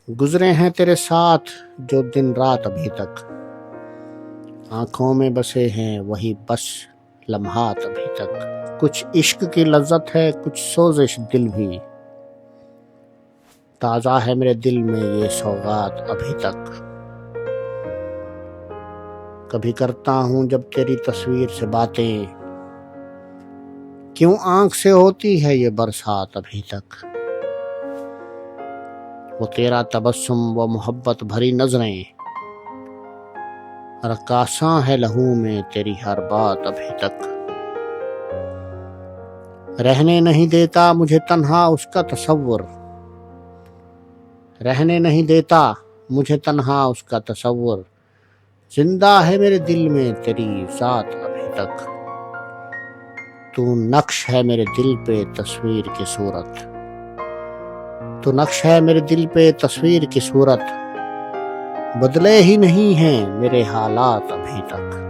گزرے ہیں تیرے ساتھ جو دن رات ابھی تک، آنکھوں میں بسے ہیں وہی بس لمحات ابھی تک۔ کچھ عشق کی لذت ہے، کچھ سوزش دل بھی، تازہ ہے میرے دل میں یہ سوغات ابھی تک۔ کبھی کرتا ہوں جب تیری تصویر سے باتیں، کیوں آنکھ سے ہوتی ہے یہ برسات ابھی تک۔ وہ تیرا تبسم، وہ محبت بھری نظریں، رقاصاں ہے لہو میں تیری ہر بات ابھی تک۔ رہنے نہیں دیتا مجھے تنہا اس کا تصور، رہنے نہیں دیتا مجھے تنہا اس کا تصور، زندہ ہے میرے دل میں تیری ذات ابھی تک۔ تو نقش ہے میرے دل پہ تصویر کی صورت، تو نقش ہے میرے دل پہ تصویر کی صورت، بدلے ہی نہیں ہیں میرے حالات ابھی تک۔